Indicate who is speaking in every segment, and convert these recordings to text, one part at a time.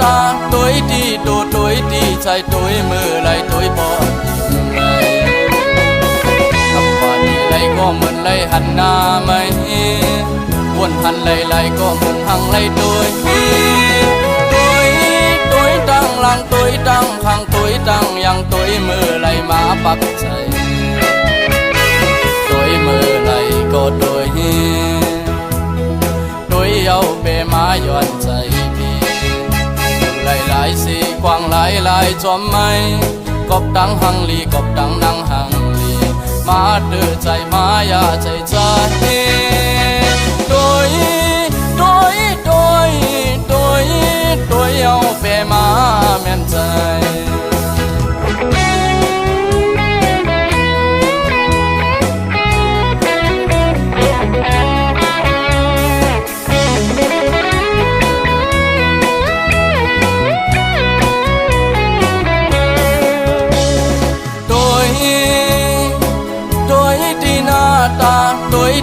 Speaker 1: ตาตุยที่ตูตุยที่ใจตุยมือไหลตุยปอดไหลอับปาดีไหลก็เหมือนไหลหันหน้าไม่วนหันไหลก็เหมือนหังไหลตุยตุยตั้งหลังตุยตั้งข้างตุยตั้งยังตุยมือไหลมาปักใจตุยมือไหลก็ตุยเอาเปมาย้อนใจพี่หลายสีกว้างหลายจอมไม่กบดังหังลีกบดังนังหังลีมาดื้อใจมายาใจใจโดยเอาเปมาแม่นใจ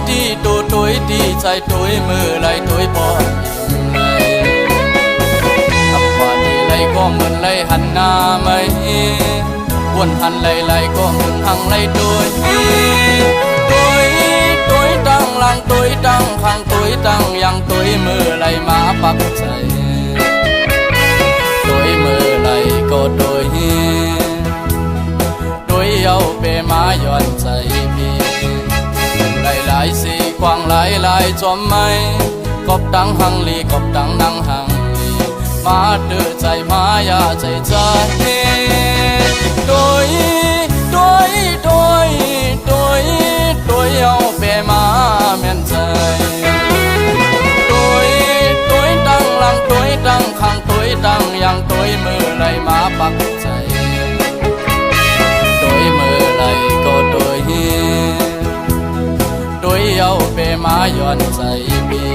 Speaker 1: ที่ตูตุยที่ใจตุยมือไหลตุยปอดไหลอับปาดีไหลก็เหมือนไหลหันหน้าไม่วนหันไหลก็เหมือนหังไหลตุยตั้งหลังตุยตั้งข้างตุยตั้งยังตุยมือไหลมาปักใจตุยมือไหลก็ตุยเอาเปมาย้อนใจพี่หลายสีกว้างหลายจอมไม่กบดังหังลีกบดังนังหังลีมาดื้อใจมายาใจใจโดยเอาเปมาแม่นใจโดยตั้งหลังโดยตั้งข้างโดยตั้งยังโดยมือไหลมาปักใจโดยมือไหลก็โดยเอาเปมาย้อนใจพี่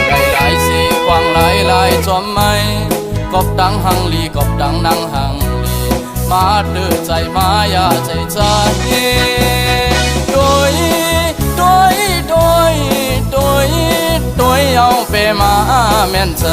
Speaker 1: หลายสีกว้างหลายจอมไม่กบดังหังลีกบดังนังหังลีมาดื้อใจมายาใจใจโดยเอาเปมาแม่นใจ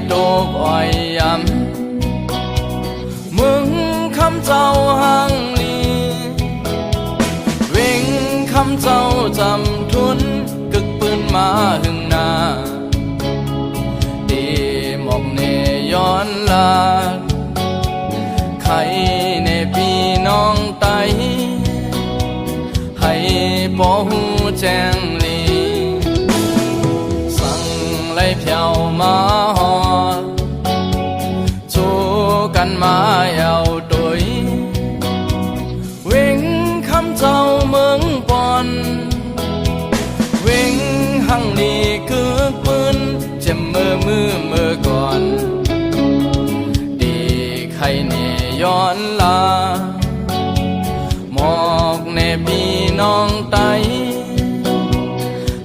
Speaker 1: โตกอ้อยยำมึงคำเจ้าหังลีเวงคำเจ้าจำทุนกึกปืนมาหึงหน้าดีหมอกเนย้อนลาไข่ในพี่น้องไตให้ปอหูแจ้งลีสั่งไล่เพียวมาหอจูกันมาเยาวตุยเวงคำเจ้าเมืองปอนเวงหังลีคือปืนเจ็บมือก่อนดีใครเนย้อนลาหมอกเนพี่น้องไต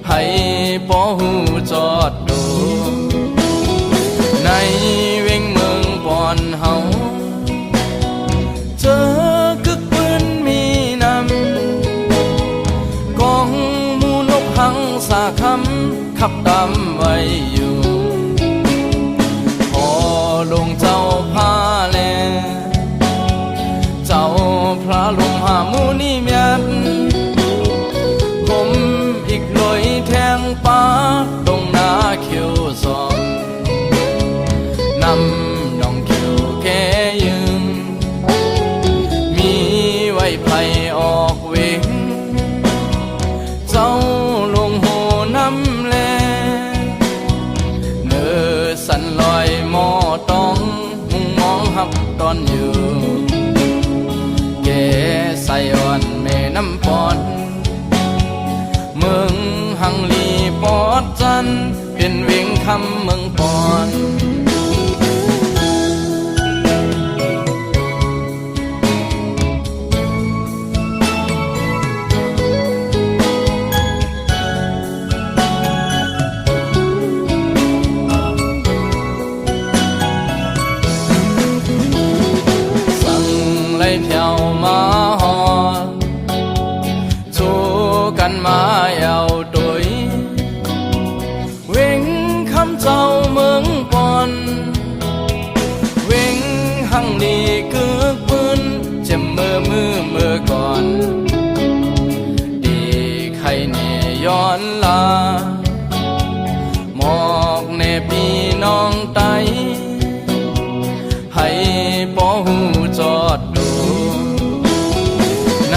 Speaker 1: ให้ปอหูจอดดูในเวงเมืองปอนเฮาเจอกึกปืนมีนำกองมูนกหังสาคำขับตามไว้อยู่พอลงเจ้าพาแลเจ้าพระลงหามูนี่เมียนผมอีกลอยแทงป้าตรงหน้าเขียวซอมนำน้องเขียวแก่ยืนมีไว้ไผ่ออกเวงเจ้าลงโหน้ำแลเนื้อสันลอยหมอต้องมุงมองหักตอนอยู่แก่ใส่อ น้ำปอนเมืองหังลีปอดจันเป็นเวียงคำเมืองปอนแถวมาหอดสู้กันมายาวตุยเว่งคำเจ้าเมืองปอนเว่งหังลีกึกปืนเจ็บมือก่อนดีใครเนี่ยย้อนลาหมอกเนพี่น้องไตให้ปอหูจอดดูใน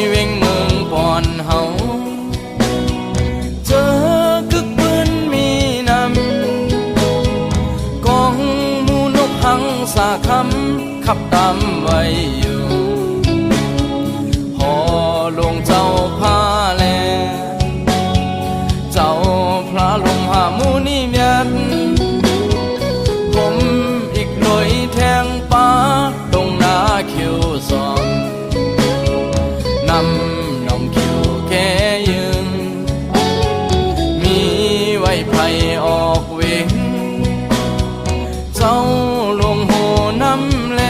Speaker 1: เวียงเมืองปอนเฮาเจอกึกปืนมีนำกองหมูนกหังสาคำขับตามไว้อยู่หอหลวงเจ้าพาแลเจ้าพระลมหามูนิเมียนผมอีกหน่อยแทงป้าตรงหน้าคิวซอมนำน้องคิวแค่ยืนมีไว้ไพออกเวงเจ้าลงโหน้ำแล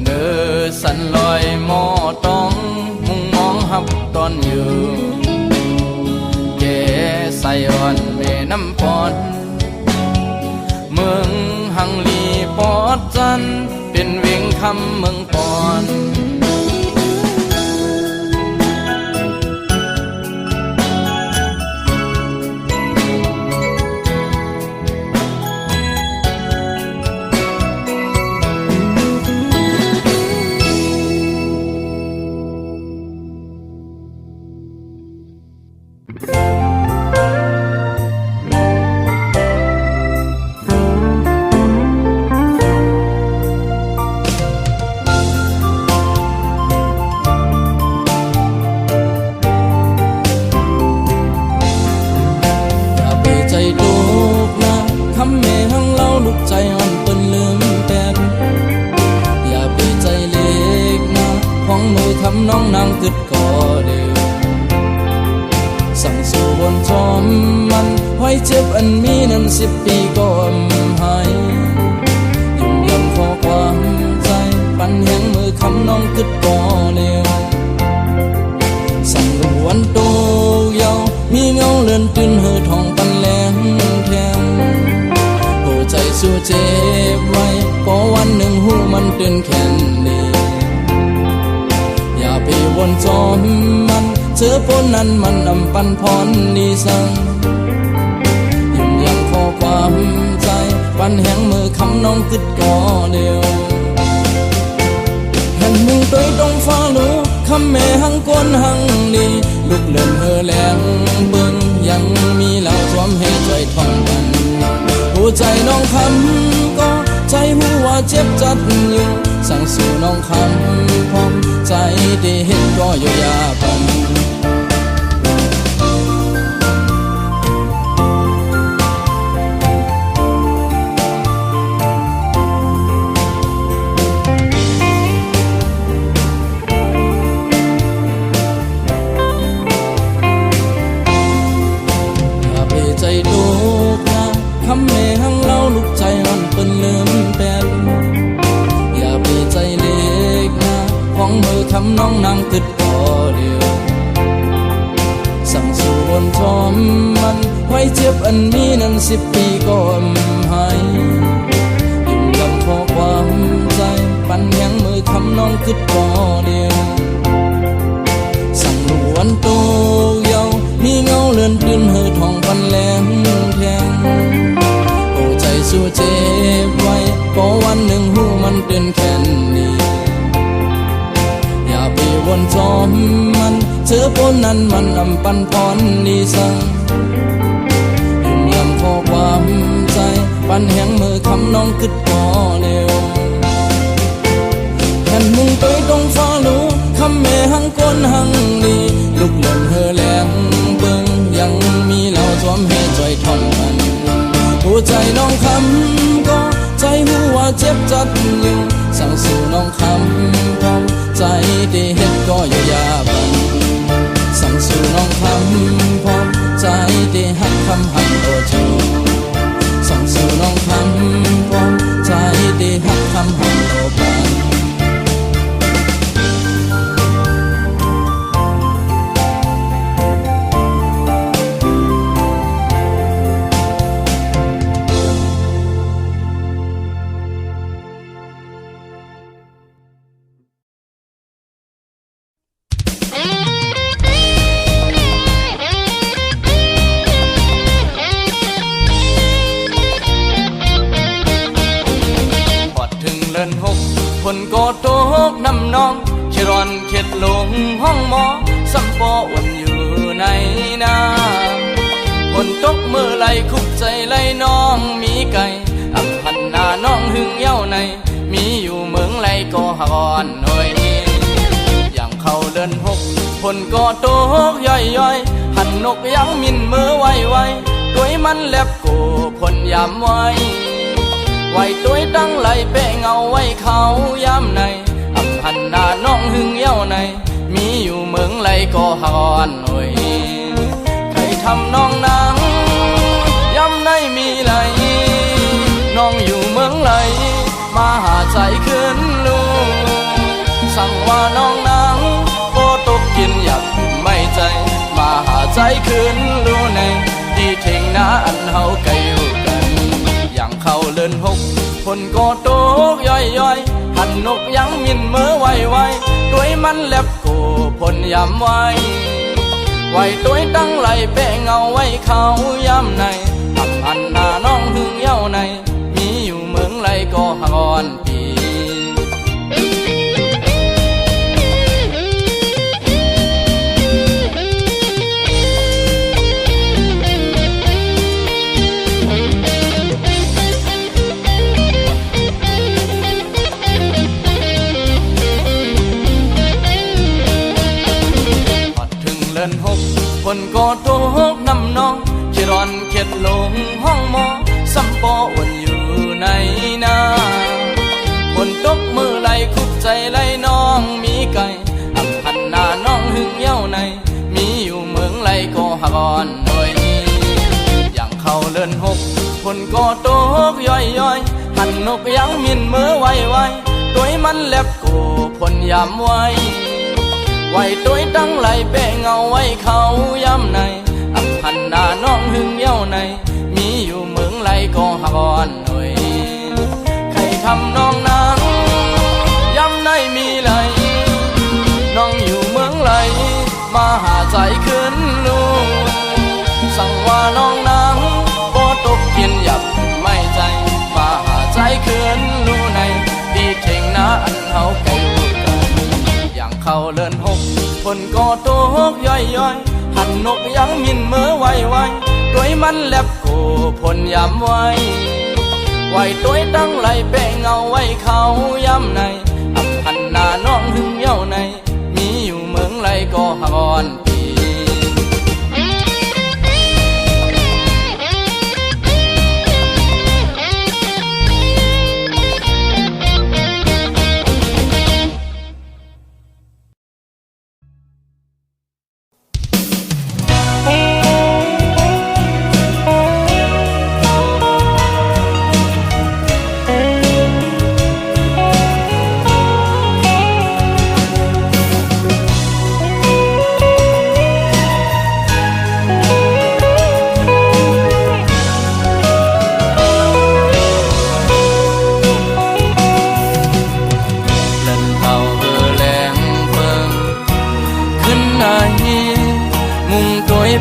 Speaker 1: เนื้อสันลอยหมอต้องมุงมองหับตอนอยู่แกใส่อ่อนแม่น้ำปอนเมืองหังลีปอดจันเป็นเวียงคำเมืองปอนคำแม่หังเล่าลูกใจอ่อนเปิ้นลืมแปดอย่าไปใจเล็กนะของมือคำน้องนางกึดก่อเดียวสั่งสู่บนจอมมันไว้เจ็บอันมีนั้น10 ปีก็หายยุ่งยำขอความใจปันแห่งมือคำน้องกึดก่อเดียวสั่งลูกวันโตเยามีเงาเลื่อนตื่นเหือทองปันแหลงแทงใจสู้เจ็บไว้พอวันหนึ่งหูมันเตือนแค่นี้อย่าไปวนจอมมันเจอปนนั้นมันนำปันพรดีสั่งยุ่งยังขอความใจปันแห่งมือคำน้องกึดก่อเดียวเห็นมึงตัวตรงฟ้าลูกคำแม่หังก้นหังดีลูกเลื่อนเฮอแหลงเบิ่งยังมีเหล่าทวมให้ใจท่องกันหัวใจน้องคำก็ใจหัวเจ็บจัดอยู่สั่งสู่น้องคำพร้อมใจที่เห็นก็อยู่ยาปันอย่าไปใจดูคำแม่หังเล่าลูกใจอ่อนเปิ้นลืมแปดอย่าไปใจเล็กนะของมือคำน้องนางกึดก่อเดียวสั่งสู่บนจอมมันไว้เจ็บอันมีนั้น10 ปีก็หายยุ่งยำขอความใจปันแห่งมือคำน้องกึดก่อเดียวสั่งลูกวันโตเยามีเงาเลื่อนตื่นเหือทองปันแหลงแทงใจสู้เจ็บไว้พอวันหนึ่งหูมันเตือนแค่นี้อย่าไปวนจอมมันเจอปนนั้นมันนำปันพรดีสั่งยุ่งยำขอความใจปันแห่งมือคำน้องกึดก่อเร็วแผ่นมึงตัวตรงฟ้าลูกคำแม่ ก้นหังนี้ลุกเล่นเฮอแหลงเบิ่งยังมีเหล่าสวมให้จอยท่องกันหัวใจน้องคำก็ใจหัวเจ็บจัดอยู่สั่งสู่น้องคำพร้อมใจได้เฮ็ดก็อย่าบันสั่งสู่น้องคำพร้อมใจได้หักคำหันโอโจสั่งสู่น้องคำพร้อมใจได้หักคำหันโอบันคนก็ตกน้ำนองเขรอนเข็ดลงห้องหมอสัมปออุ่นอยู่ในนาคนตกมือไหลคุกใจไหลน้องมีไก่อับพันหน้าน้องหึงเย้าในมีอยู่เมืองไหลก็หอนหน่อยอย่างเข้าเดินหกคนก็ตกย่อยหันนกยังมินมือไวด้วยมันแลบโกคนยามไว้ไว้ตัวตั้งไหลเปะเงาไว้เขาย้ำในอับพันหน้าน้องหึงเย้าในมีอยู่เมืองไหลก็หอนหน่อยใครทำน้องนางย้ำในมีไหลน้องอยู่เมืองไหลมาหาใจขึ้นลูสั่งว่าน้องนางโบตกกินอยากไม่ใจมาหาใจขึ้นลูในที่เทงนาอันเฮาไกลอยู่กันอย่างเข้าเลินหกคนก็ตกย่อยหันนกยังมินมือไวด้วยมันแลบโกพลยำไว้ตัวตั้งไหลเปะเงาไว้เขาย้ำในอับพันหน้าน้องหึงเย้าในมีอยู่เมืองไหลก็หอนปีคนก็ตกน้ำนองเขรอนเข็ดลงห้องหมอสัมปออุ่นอยู่ในนาคนตกมือไหลคุกใจไหลน้องมีไก่อับพันหน้าน้องหึงเย้าในมีอยู่เมืองไหลก็หอนหน่อยอย่างเข้าเลินหกคนก็ตกย่อยหันนกยังมินมือไวด้วยมันแลบโกพลยามไว้ตัวตั้งไหลเปะเงาไว้เขาย้ำในอับพันหน้าน้องหึงเย้าในมีอยู่เมืองไหลก็หอนหน่อยใครทำน้องนางย้ำในมีไหลน้องอยู่เมืองไหลมาหาใจขึ้นลูสั่งว่าน้องนางโบตกกินหยับไม่ใจมาหาใจขึ้นลูในที่เทงนาอันเฮาไกลอย่างเข้าเลินหกคนก็ตกย่อยหันนกยังมินมือไวด้วยมันแลบโกพลยำไว้ตัวตั้งไหลเปะเงาไว้เขาย้ำในอับพันหน้าน้องหึงเย้าในมีอยู่เมืองไหลก็หอนปี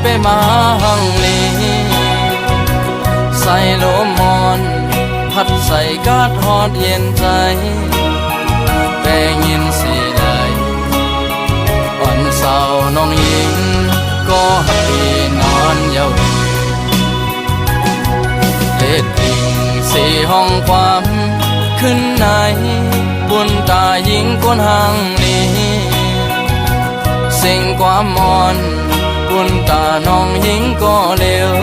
Speaker 1: ไปมาหังลีใส่โลมอนพัดใส่กาดฮอดเย็นใจแต่ยินสิได้วันเสาร์น้องหญิงก็ให้นอนเย้าเล็ดดิ่งสีห้องความขึ้นในบุญตาหญิงก้นหังลี สิ่งความมอนบุญตาน้องหญิงก็เร็ว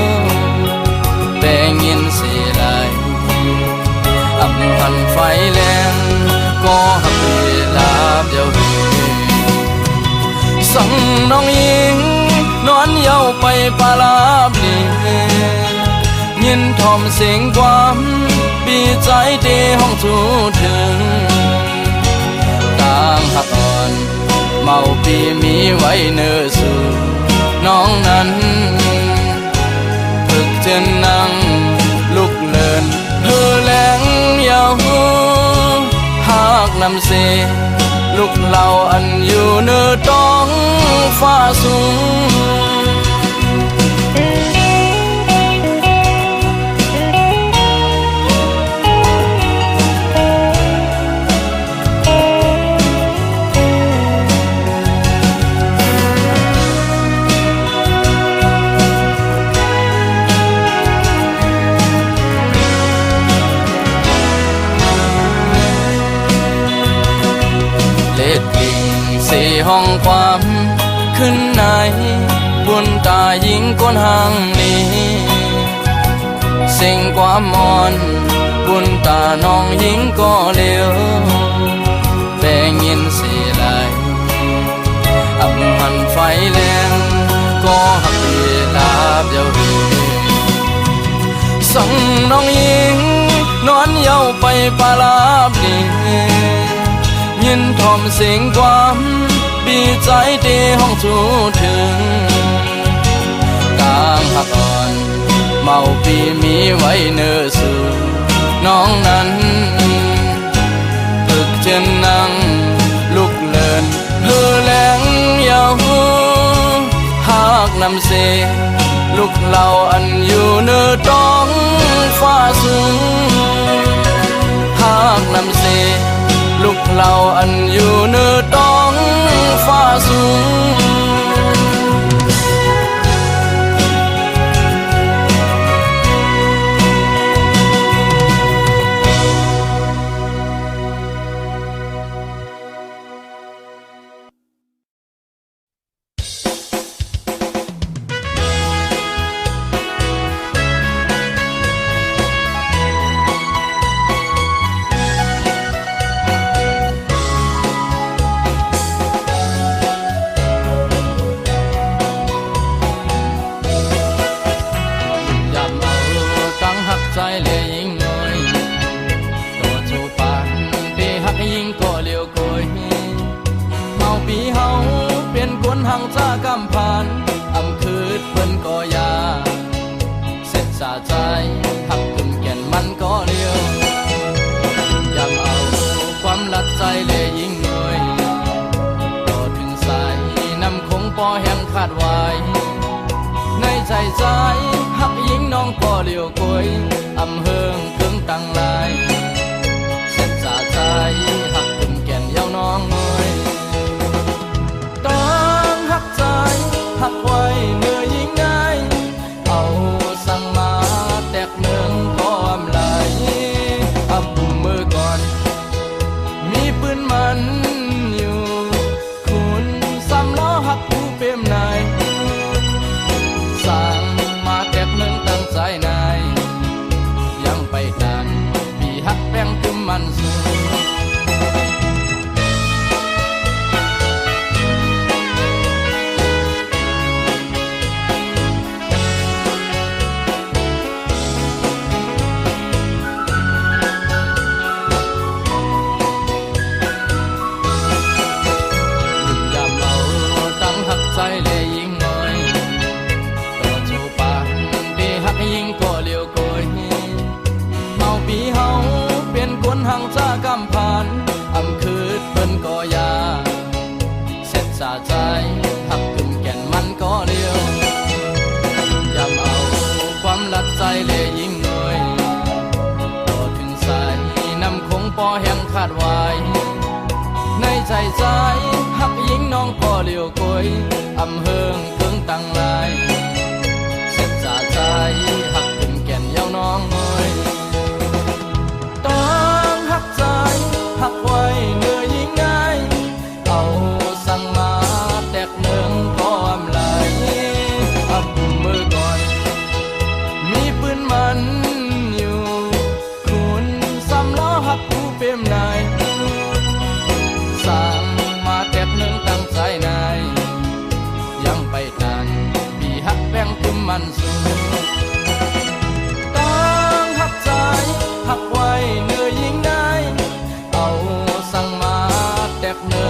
Speaker 1: แต่ยินเสียไหลอำพันไฟแรงก็หักเวลาเดียวสั่งน้องหญิงนอนเย้าไปปาลาบลียินทอมเสียงความปีใจที่ห้องทูถึงต่างหักอ่อนเมาปีมีไว้เนื้อสู่น้องนั้นฝึกเจนนั่งลุกเลินเธอแหลงยาวหากนำเสลุกเหล่าอันอยู่เนื้อต้องฟ้าสูงห้องความขึ้นไหนบุญตาหญิงก้นห่างนี้สิ่งความมอนบุญตาน้องหญิงก็เร็วแต่ยินเสียไหลอำหันไฟแรงก็หักเวลาเดียวสั่งน้องหญิงนอนเย้าไปปาลาบลียินทอมเสียงความปีใจที่ห้องทูถึงต่างหักอ่อนเมาปีมีไว้เนื้อสู่น้องนั้นฝึกเจนนั่งลุกเลินเธอแหลงยาวหากนำเสลุกเหล่าอันอยู่เนื้อต้องฟ้าสูงหากนำเสลุกเหล่าอันอยู่เนื้อต้องฟ้าสูงหังจ้ากำผ่านอำคืดเพิ่นก็ยาเสร็จสาใจหักกึ่มแก่นมันก็เลี้ยวยังเอาความลัดใจเล่ยิ่งเงยต่อถึงสายน้ำคงปอแห้งขาดไว้ในใจใจหักยิ่งน้องก็เลี้ยวกวยอำเฮิงเครื่องตั้งลายเสร็จสาใจหักกึ่มแก่นเย้าน้องเงยหักไว้เนื้อยิ่งง่ายเอาสั่งมาแตกเนืองก็อำไหลอับปุ่มมือก่อนมีปืนมันอยู่คุณซ้ำล้อหักผู้เปี่ยมนายสั่งมาแตกเนืองตั้งใจนายยังไปดันปีหักแป้งกึมมันสูงหังจ้ากำผ่านอำคืดเพิ่นก็ยาเสร็จสาใจหักกึ่มแก่นมันก็เลี้ยวยำเอาความลัดใจเล่ยิ่งเงยต่อถึงสายน้ำคงปอแห้งขาดไว้ในใจใจหักยิ่งน้องก็เลี้ยวกวยอำเฮิงเครื่องตั้งลายเสร็จสาใจหักกึ่มแก่นเย้าน้องเงยหักไว้เนื้อยิ่งง่ายเอาสั่งมาแตกเนื้อ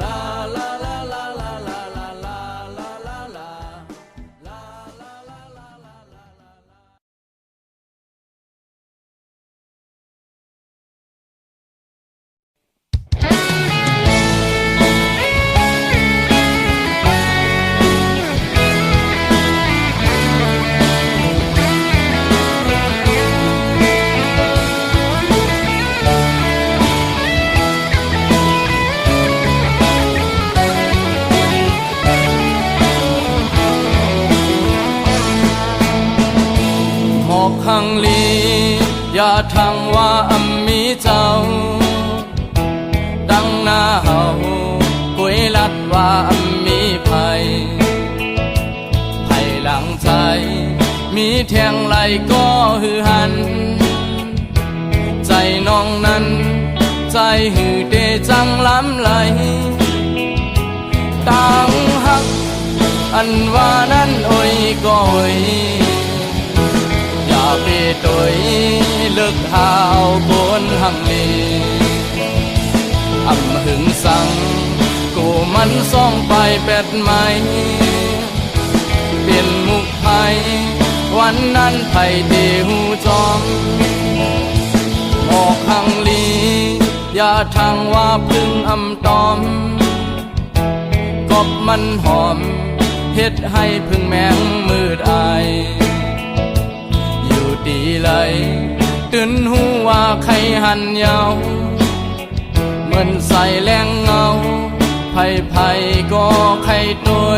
Speaker 1: ลาลาลาลาลาลาลาลาลาลาลาลาลา หังลีอย่าทางว่ามีเจ้าดังหน้าเฮากุยลัดว่ามีภัยหลังใจมีแทงไหลก็หือหันใจน้องนั้นใจหือเดจังล้ำไหลต่างหักอันว่านั้นโอ้ยก็โอยอย่าไปตัวเลิกหาวบนหังลีหึงสั่งกูมันส่องไปเป็ดไหมเป็นมุกไผ่วันนั้นไผ่เดหูจอมออกหังลีอย่าทางว่าพึ่งตอมกบมันหอมเฮ็ดให้พึ่งแมงมืดอายอยู่ดีเลยตื่นหูว่าใครหันยาวเหมือนใส่แรงเงาไผ่ก็ใครตัว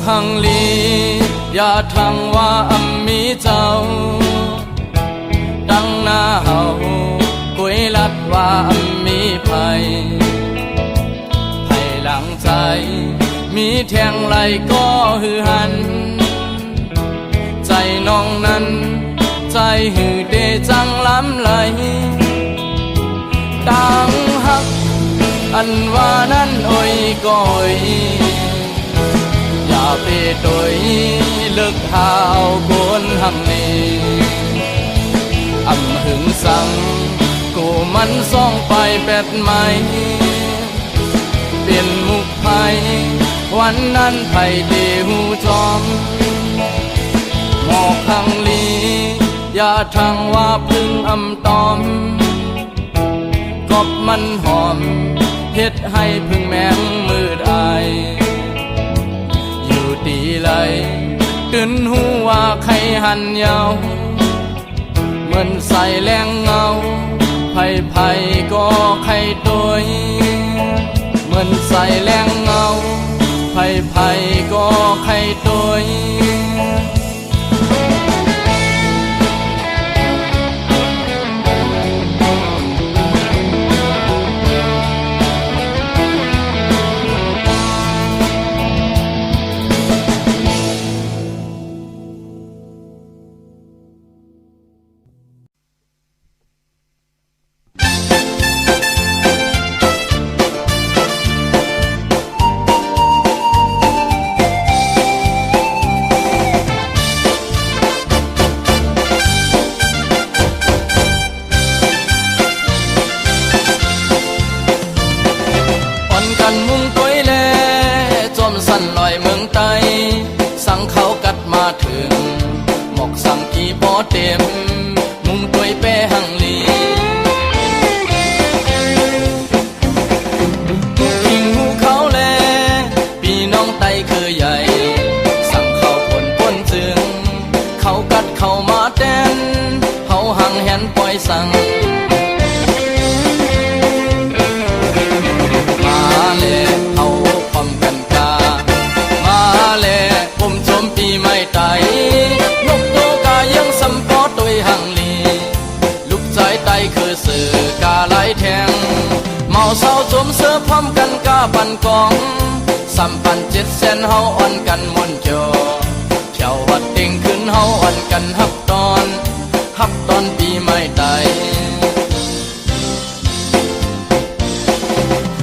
Speaker 1: หังลีอย่าทางว่ามีเจ้าดังหน้าเฮากุยลัดว่ามีภัยหลังใจมีแทงไหลก็หือหันใจน้องนั้นใจหือเดจังล้ำไหลต่างหักอันว่านั้นโอ้ยก็โอยอย่าไปตัวเลิกหาวบนหังลีหึงสั่งกูมันส่องไปเป็ดไหมเป็นมุกไผ่วันนั้นไผ่เดหูจอมหมอกหังลีอย่าทางว่าพึ่งตอมกบมันหอมเฮ็ดให้พึ่งแมงมืดอายดีเลยตื่นหูว่าใครหันยาวเหมือนใส่แรงเงาไผ่ก็ใครตัวเหมือนใส่แรงเงาไผ่ก็ใครตัว สั่งมาเลยเอาพร้อมกันกามาเลยผมชมปีไม่ไตนกโตกายังสัมปอตัวหังลีลูกใจไตคือสื่อกาไหลแทงเมาเศร้าจมเสือพร้อมกันกาปันกองสัมปันเจ็ดเส้นเฮาอ่อนกันมนจอเที่ยววัดเต็งขึ้นเฮาอ่อนกันฮับตอนปีไม่ไต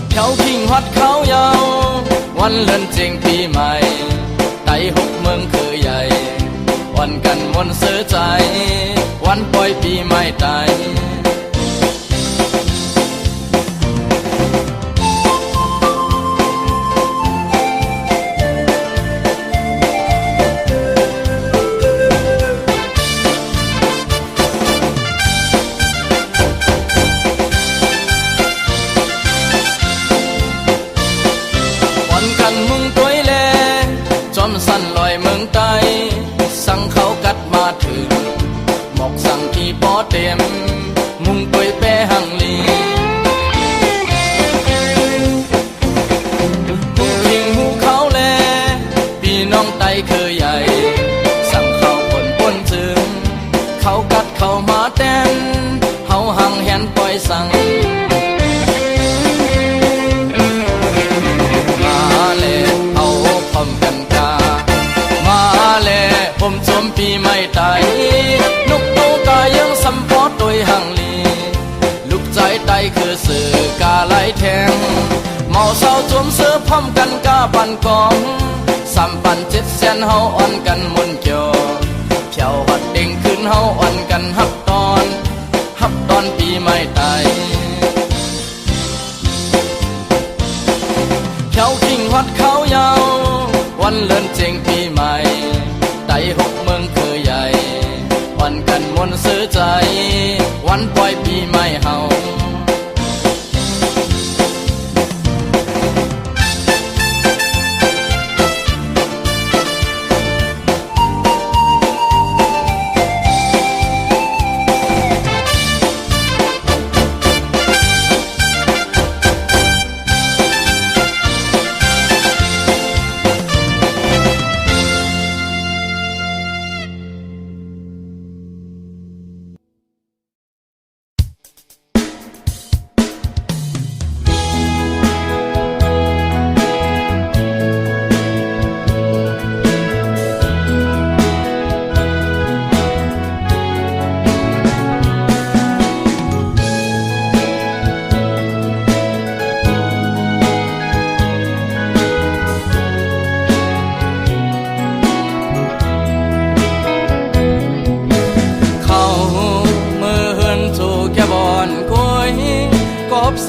Speaker 1: แถวขิงฮอดเขายาววันเลื่อนเจงปีใหม่ไต่หกเมืองคือใหญ่วันกันมนเสือใจวันปล่อยปีไม่ไต สั่งมาแลเอาพร้อมกันกามาแลผมสวมปีไม่ตายนกโตกายังสัมพอตัวหังลีลูกใจไตคือสื่อกาไหลแทงเมาเศร้าจมเสือพร้อมกันกาปันกองสัมปัน7 แสนเฮาอ่อนกันมุนเกี่ยวเพียวหัดเด้งขึ้นเฮาอ่อนกันฮับตอนปีไม่ตายเพียวกิ่งหัดเขายาววันเลินเจงปีใหม่ไต่6 เมืองคือใหญ่วันกันมนซื้อใจวันปล่อยปีใหม่เฮา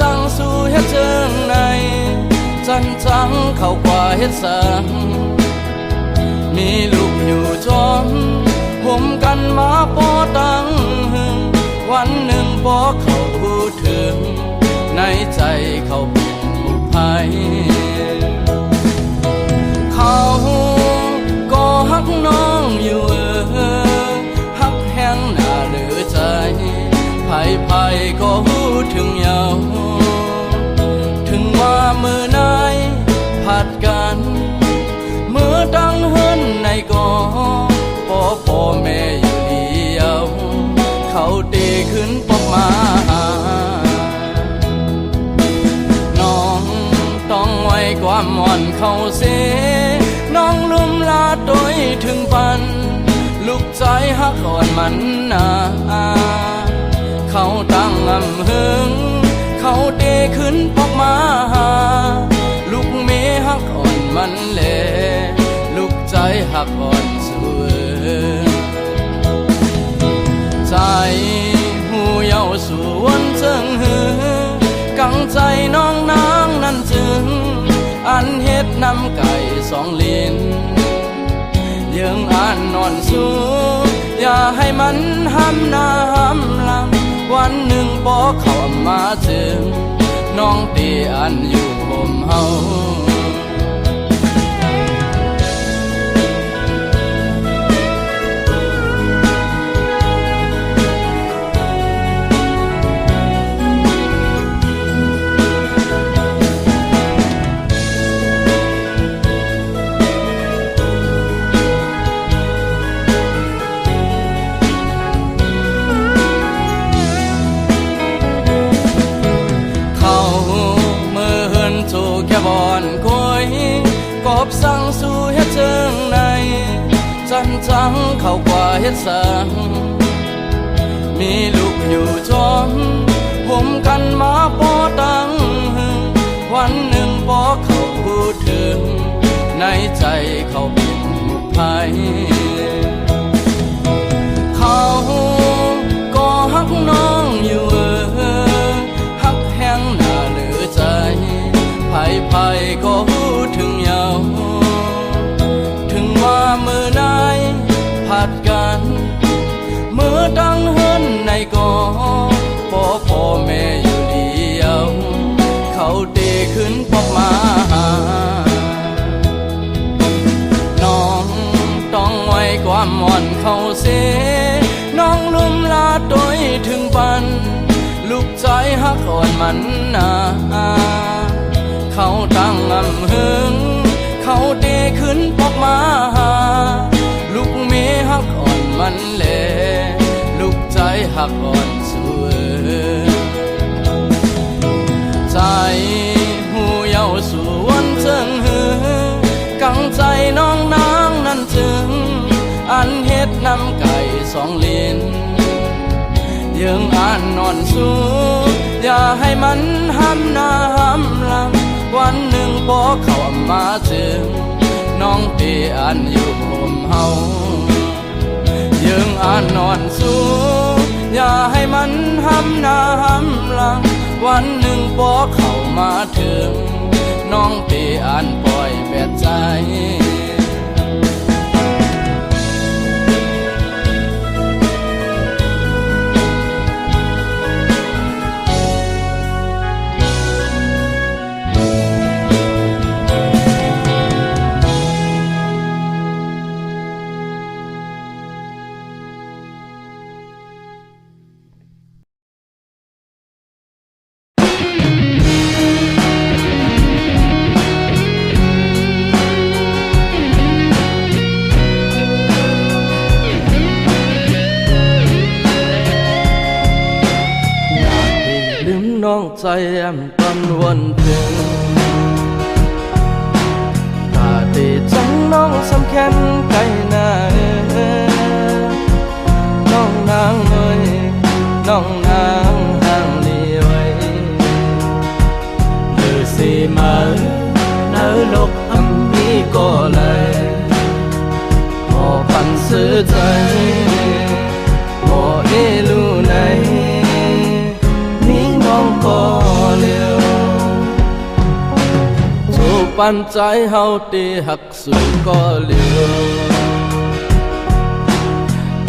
Speaker 1: สั่งสู่เฮ็ดเชิงในจันจังเข้ากว่าเฮ็ดสังมีลูกอยู่จอมห่มกันมาปอตั้งวันหนึ่งพอเขาพูดถึงในใจเขาเป็นมุกภัยเขาก็ฮักน้องอยู่ฮักแห้งหน้าหรือใจไผก็หูถึงยาวถึงว่ามือไหนผัดกันมือตั้งเฮินในก่อพ่อแม่อยู่เดียวเขาตีขึ้นปอกมาน้องต้องไว้ความอ่อนเขาเสน้องลุ่มลาโดยถึงปันลูกใจฮักอ่อนมันนาเขาตั้งอำหึงเขาเตขึ้นปอกมาลูกเมฮักอ่อนมันแลลูกใจฮักอ่อนสวยใจหูเยาสวนเจิงหือกังใจน้องนางนั้นจึงอันเฮ็ดน้ำไก่2 ลิ้นยังอ่านนอนสูอย่าให้มันห้ำหน้าห้ำหลังวันหนึ่งพอเขามาถึงน้องตีอันอยู่ผมเฮาบอนคอยกอบสั่งสู่เฮ็ดเชิงในจันจังเข้ากว่าเฮ็ดสังมีลูกอยู่จอมห่มกันมาปอตั้งวันหนึ่งพอเขาพูดถึงในใจเขาเป็นมุกภัยเขาก็ฮักน้องอยู่ฮักแห้งหน้าหรือใจไผก็หูถึงยาวถึงว่ามือไหนผัดกันมือตั้งเฮินในก่อพ่อแม่อยู่เดียวเขาตีขึ้นปอกมาน้องต้องไว้ความอ่อนเขาเสน้องลุ่มลาโดยถึงปันลูกใจฮักอ่อนมันนาเขาตั้งอำหึงเขาเตขึ้นปอกมาลูกเมฮักอ่อนมันแลลูกใจฮักอ่อนสวย ไก่สองลิ้นยังอ่านนอนสู้อย่าให้มันห้ำหน้าห้ำหลังวันหนึ่งพอเขามาถึงน้องปีอ่านอยู่ผมเฮายังอ่านนอนสู้อย่าให้มันห้ำหน้าห้ำหลังวันหนึ่งพอเขามาถึงน้องปีอ่านปล่อยแบดใจน้องใจแอมตอนวันถึงตาดีจังน้องสำคัญไกลหน้าน้องนางเอ้ยน้องนางห่างลีไว้หรือสิมาเนื้อลกอันนี้ก็เลยพอปันซื้อใจพอเอลูไหนก็เลี้ยวถูกปันใจเฮาตีหักสู่ก็เลี้ยว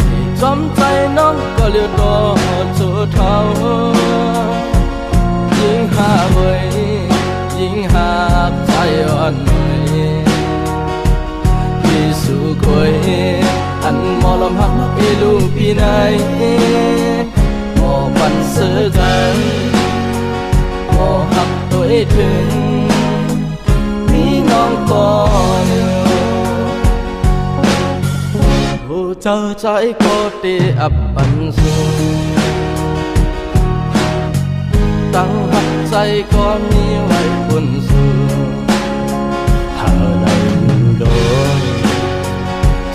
Speaker 1: ที่จำใจน้องก็เลี้ยวตัวสู่เท่ายิ่งหาเว้ยยิ่งหาใจอ่อนหน่อยที่สู่คอยอันมอลำหักเอลูพี่นายพอปันซื้อใจพอหักตัวถึงมีน้องก็เลี้ยวผู้เจ้าใจก็ตีอับปันสูตั้งหักใจก็มีไว้บนสูหาในโดน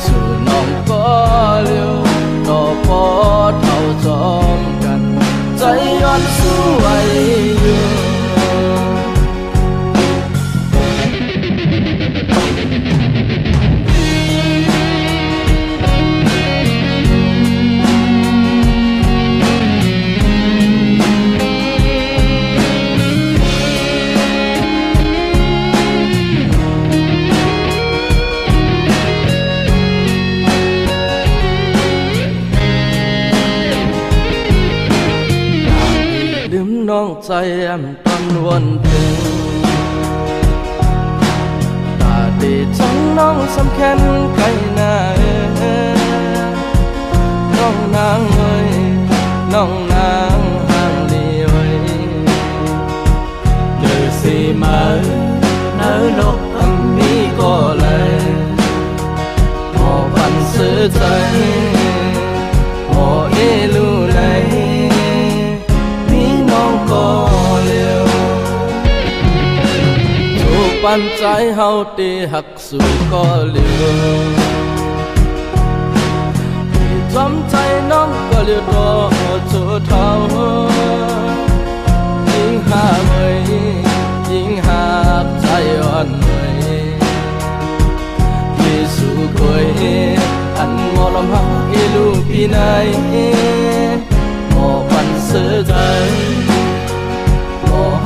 Speaker 1: สู่น้องก็เลี้ยวต่อพอเท่าจอมกันใจย้อนสู้ไว้อยู่น้องใจแอมตอนวันถึงตาดีจังน้องสำคัญไกลหน้าน้องนางเอ้ยน้องนางห่างลีไว้หรือสิมาเนื้อลกอันนี้ก็เลยพอปันซื้อใจพอเอลูไหนก็เลี้ยวถูกปันใจเฮาตีหักสู่ก็เลี้ยวที่จำใจน้องก็เลี้ยวตัวสู่เท่ายิ่งหาเมื่อยยิ่งหาใจอ่อนหน่อยที่สู่คอยอันมอลำหักเอลูพี่นายหมอปันเสือใจ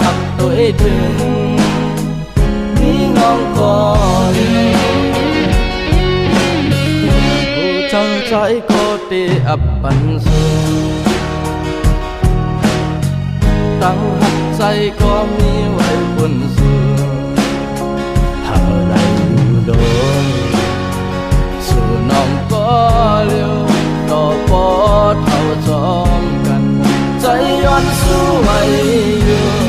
Speaker 1: หักตัวถึงมีน้องก็เลี้ยวผู้เจ้าใจก็ตีอับปันสูตั้งหักใจก็มีไว้บนสูหาได้อยู่โดนสู่น้องก็เลี้ยวต่อปอเท่าจอมกันใจย้อนสู้ไว้อยู่